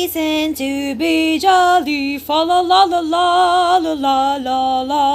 reason to be jolly. Fa la la la la la la la la.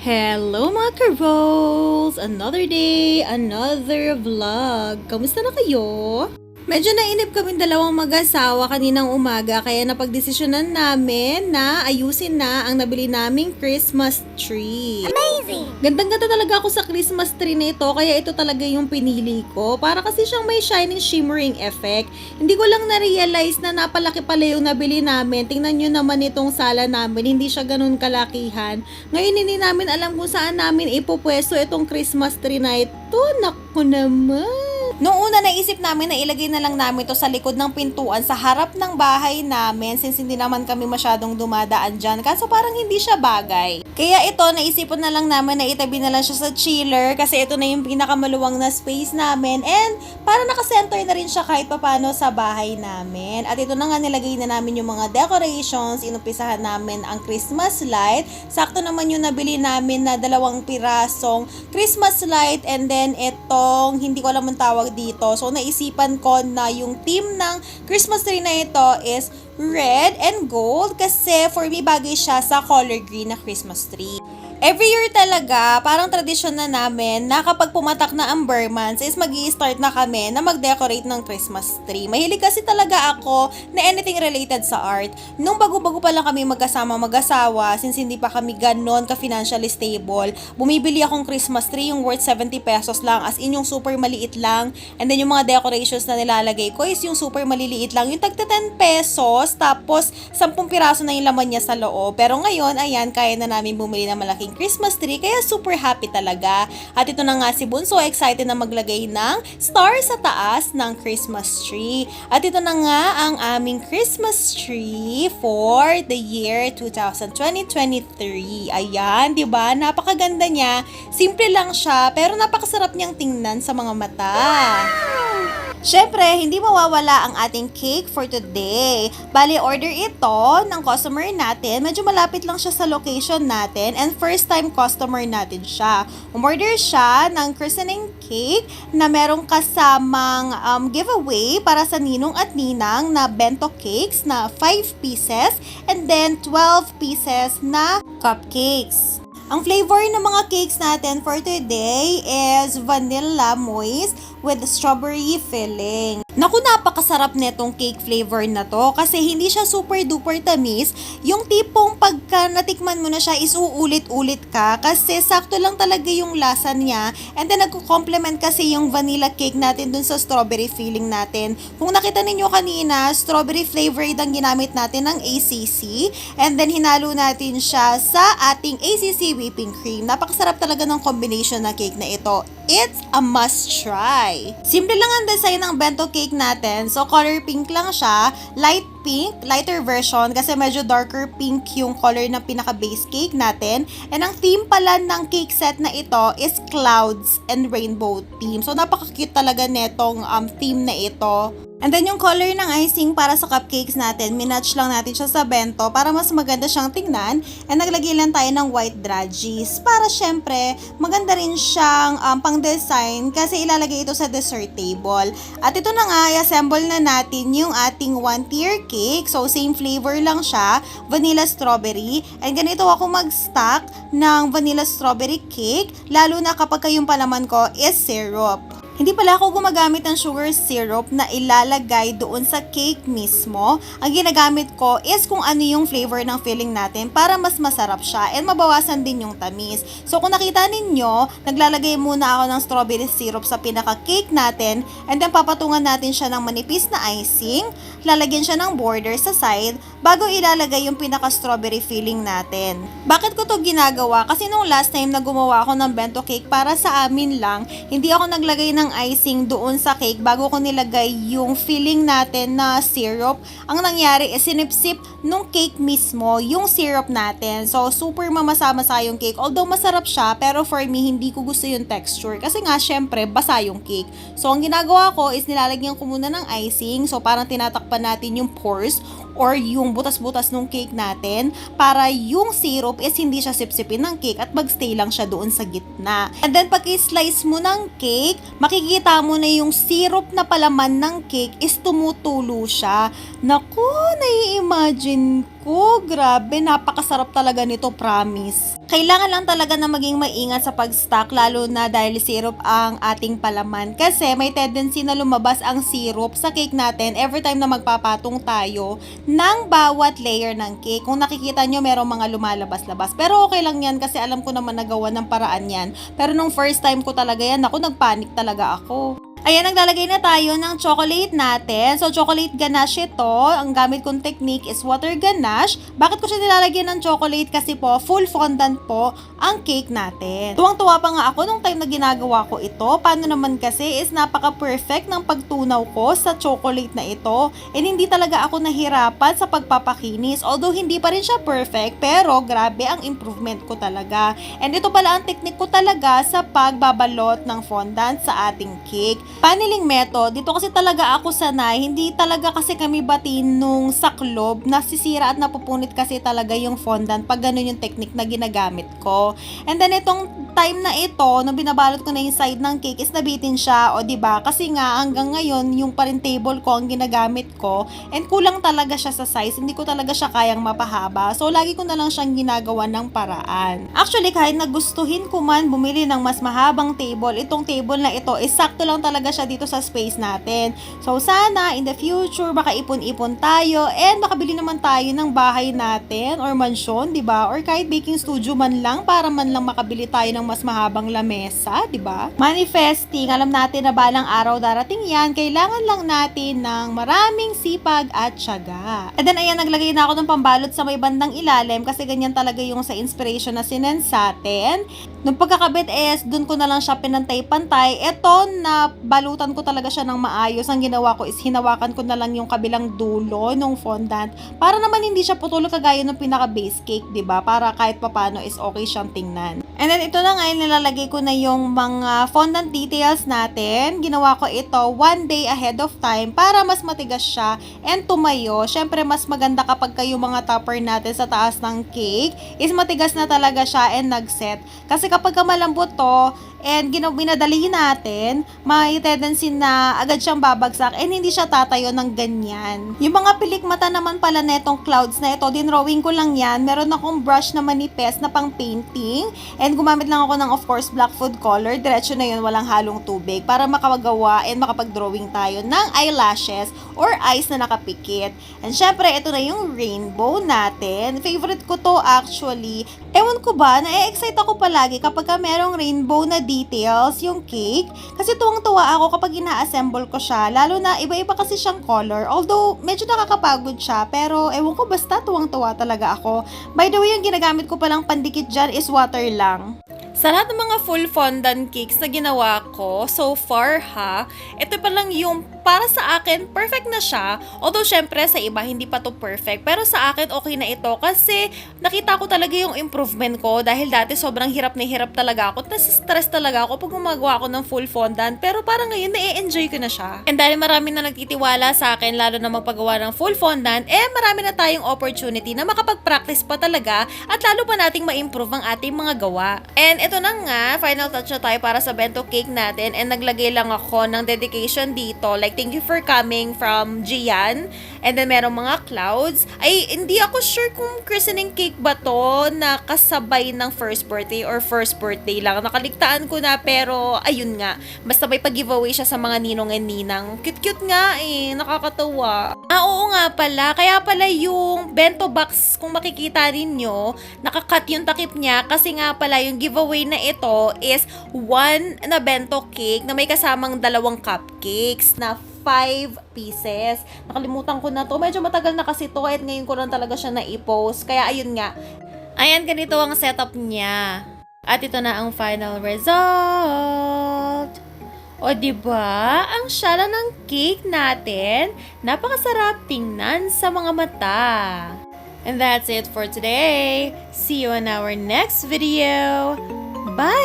Hello mga ka-rolls! Another day, another vlog. Kamusta na kayo? Medyo nainip kaming dalawang mag-asawa kaninang umaga kaya napagdesisyonan namin na ayusin na ang nabili naming Christmas tree. Amazing! Gandang-ganda talaga ako sa Christmas tree na ito kaya ito talaga yung pinili ko para kasi siyang may shining shimmering effect. Hindi ko lang na-realize na napalaki pala yung nabili namin. Tingnan nyo naman itong sala namin, hindi siya ganun kalakihan. Ngayon hindi namin alam kung saan namin ipupwesto itong Christmas tree na ito. Naku naman! Noong una naisip namin na ilagay na lang namin to sa likod ng pintuan sa harap ng bahay namin since hindi naman kami masyadong dumadaan dyan. Kaso parang hindi siya bagay. Kaya ito, naisipan na lang namin na itabi na lang siya sa chiller kasi ito na yung pinakamaluwang na space namin and para nakasenter na rin siya kahit papano sa bahay namin. At ito na nga nilagay na namin yung mga decorations, inumpisahan namin ang Christmas light. Sakto naman yung nabili namin na 2 pirasong Christmas light and then itong, hindi ko alam ang tawag dito. So, naisipan ko na yung theme ng Christmas tree na ito is red and gold kasi for me bagay siya sa color green na Christmas tree. Every year talaga, parang tradisyon na namin na kapag pumatak na ang Burr months is mag-i-start na kami na mag-decorate ng Christmas tree. Mahilig kasi talaga ako na anything related sa art. Nung bago-bago pa lang kami magkasama mag-asawa, since hindi pa kami ganon ka-financially stable, bumibili akong Christmas tree yung worth 70 pesos lang, as in yung super maliit lang. And then yung mga decorations na nilalagay ko is yung super maliliit lang, yung tagta 10 pesos, tapos 10 piraso na yung laman niya sa loob. Pero ngayon, ayan, kaya na namin bumili ng malaking Christmas tree, kaya super happy talaga. At ito na nga si Bunso, excited na maglagay ng star sa taas ng Christmas tree. At ito na nga ang aming Christmas tree for the year 2023. Ayan, di ba? Napakaganda niya. Simple lang siya, pero napakasarap niyang tingnan sa mga mata. Syempre, hindi mawawala ang ating cake for today. Bali, order ito ng customer natin. Medyo malapit lang siya sa location natin and first time customer natin siya. Umorder siya ng christening cake na merong kasamang giveaway para sa ninong at ninang na bento cakes na 5 pieces and then 12 pieces na cupcakes. Ang flavor ng mga cakes natin for today is vanilla moist with strawberry filling. Naku, napakasarap netong cake flavor na to kasi hindi siya super duper tamis. Yung tipong pagka natikman mo na siya is uulit-ulit ka kasi sakto lang talaga yung lasa niya. And then nagko-complement kasi yung vanilla cake natin dun sa strawberry filling natin. Kung nakita ninyo kanina, strawberry flavored ang ginamit natin ng ACC. And then hinalo natin siya sa ating ACC whipping cream. Napakasarap talaga ng combination ng cake na ito. It's a must try. Simple lang ang design ng bento cake natin. So, color pink lang siya. Light pink, lighter version kasi medyo darker pink yung color ng pinaka-base cake natin. And ang theme pala ng cake set na ito is clouds and rainbow theme. So, napaka-cute talaga netong theme na ito. And then yung color ng icing para sa cupcakes natin, minatch lang natin siya sa bento para mas maganda siyang tingnan. And naglagay lang tayo ng white draggies para syempre maganda rin siyang pang-design kasi ilalagay ito sa dessert table. At ito na nga, i-assemble na natin yung ating 1-tier cake. So same flavor lang siya, vanilla strawberry. And ganito ako mag-stack ng vanilla strawberry cake, lalo na kapag yung palaman ko is syrup. Hindi pala ako gumagamit ng sugar syrup na ilalagay doon sa cake mismo. Ang ginagamit ko is kung ano yung flavor ng filling natin para mas masarap siya and mabawasan din yung tamis. So kung nakita ninyo, naglalagay muna ako ng strawberry syrup sa pinaka-cake natin and then papatungan natin siya ng manipis na icing. Lalagyan siya ng border sa side bago ilalagay yung pinaka-strawberry filling natin. Bakit ko to ginagawa? Kasi nung last time na gumawa ako ng bento cake para sa amin lang, hindi ako naglagay ng icing doon sa cake bago ko nilagay yung filling natin na syrup. Ang nangyari is sinipsip nung cake mismo yung syrup natin. So, super mamasa-masa yung cake. Although masarap siya, pero for me, hindi ko gusto yung texture. Kasi nga, syempre, basa yung cake. So, ang ginagawa ko is nilalagyan ko muna ng icing. So, parang tinatakpan natin yung pores or yung butas-butas ng cake natin para yung syrup is hindi siya sipsipin ng cake at magstay lang siya doon sa gitna. And then pag i-slice mo ng cake, makikita mo na yung syrup na palaman ng cake is tumutulo siya. Naku, nai-imagine ko, grabe, napakasarap talaga nito, promise. Kailangan lang talaga na maging maingat sa pag-stock, lalo na dahil syrup ang ating palaman. Kasi may tendency na lumabas ang syrup sa cake natin every time na magpapatong tayo ng bawat layer ng cake. Kung nakikita nyo, merong mga lumalabas-labas. Pero okay lang yan kasi alam ko naman nagawa ng paraan yan. Pero nung first time ko talaga yan, ako nagpanik talaga ako. Ayan, naglalagay na tayo ng chocolate natin. So, chocolate ganache ito. Ang gamit kong technique is water ganache. Bakit ko siya nilalagyan ng chocolate? Kasi po, full fondant po ang cake natin. Tuwang-tuwa pa nga ako nung time na ginagawa ko ito. Paano naman kasi is napaka-perfect ng pagtunaw ko sa chocolate na ito. And hindi talaga ako nahirapan sa pagpapakinis. Although, hindi pa rin siya perfect, pero grabe ang improvement ko talaga. And ito pala ang technique ko talaga sa pagbabalot ng fondant sa ating cake. Paneling method, dito kasi talaga ako sanay, hindi talaga kasi kami batin nung saklob, nasisira at napupunit kasi talaga yung fondant pag ganun yung technique na ginagamit ko. And then itong time na ito, nung binabalot ko na yung side ng cake is nabitin siya, o diba? Kasi nga hanggang ngayon, yung pa rin table ko ang ginagamit ko, and kulang talaga siya sa size, hindi ko talaga siya kayang mapahaba. So lagi ko na lang siyang ginagawa ng paraan. Actually, kahit nagustuhin ko man bumili ng mas mahabang table, itong table na ito is sakto lang talaga siya dito sa space natin. So sana in the future makaipon-ipon tayo and makabili naman tayo ng bahay natin or mansyon, 'di ba? Or kahit baking studio man lang para man lang makabili tayo ng mas mahabang lamesa, 'di ba? Manifesting, alam natin na balang araw darating 'yan. Kailangan lang natin ng maraming sipag at tiyaga. And then ayan, naglagay na ako ng pambalot sa may bandang ilalim kasi ganyan talaga yung sa inspiration na sinend sa atin. Nung pagkakabit is, dun ko na lang siya pinantay-pantay. Ito, na balutan ko talaga siya ng maayos. Ang ginawa ko is, hinawakan ko na lang yung kabilang dulo ng fondant para naman hindi siya putulo kagaya ng pinaka-base cake, diba? Para kahit papano is okay siyang tingnan. And then, ito na nga, nilalagay ko na yung mga fondant details natin. Ginawa ko ito 1 day ahead of time para mas matigas siya and tumayo. Syempre, mas maganda kapag kayo mga topper natin sa taas ng cake is matigas na talaga siya and nag-set. Kasi kapag malambot to and binadali natin, may tendency na agad siyang babagsak and hindi siya tatayo ng ganyan. Yung mga pilik mata naman pala netong clouds na ito, dinrawing ko lang yan. Meron akong brush na manipes na pang painting and gumamit lang ako ng of course black food color. Diretso na yun, walang halong tubig para makagawa and makapag-drawing tayo ng eyelashes or eyes na nakapikit. And syempre, ito na yung rainbow natin. Favorite ko to actually. Ewan ko ba, na-excite ako palagi kapag merong rainbow na details yung cake. Kasi tuwang-tuwa ako kapag ina-assemble ko siya. Lalo na iba-iba kasi siyang color. Although, medyo nakakapagod siya. Pero, ewan ko, basta tuwang-tuwa talaga ako. By the way, yung ginagamit ko palang pandikit dyan is water lang. Sa lahat ng mga full fondant cakes na ginawa ko, so far ha, ito pa lang yung para sa akin, perfect na siya. Although, syempre, sa iba, hindi pa to perfect. Pero sa akin, okay na ito kasi nakita ko talaga yung improvement ko dahil dati sobrang hirap na hirap talaga ako. Nasa-stress talaga ako pag gumagawa ako ng full fondant. Pero parang ngayon, na-enjoy ko na siya. And dahil marami na nagtitiwala sa akin, lalo na magpagawa ng full fondant, marami na tayong opportunity na makapag-practice pa talaga at lalo pa nating ma-improve ang ating mga gawa. And ito na nga, final touch na tayo para sa bento cake natin and naglagay lang ako ng dedication dito. Like, thank you for coming from Gian. And then, merong mga clouds. Ay, hindi ako sure kung christening cake ba to na kasabay ng first birthday or first birthday lang. Nakaligtaan ko na, pero ayun nga. Basta may pag-giveaway siya sa mga ninong and ninang. Cute-cute nga eh. Nakakatawa. Oo nga pala. Kaya pala yung bento box, kung makikita ninyo, nakakat yung takip niya kasi nga pala yung giveaway na ito is 1 na bento cake na may kasamang 2 cupcakes na 5 pieces. Nakalimutan ko na to. Medyo matagal na kasi to at ngayon ko lang talaga siya na-i-post. Kaya ayun nga. Ayan, ganito ang setup niya. At ito na ang final result. O diba, ang syala ng cake natin, napakasarap tingnan sa mga mata. And that's it for today. See you in our next video. Bye!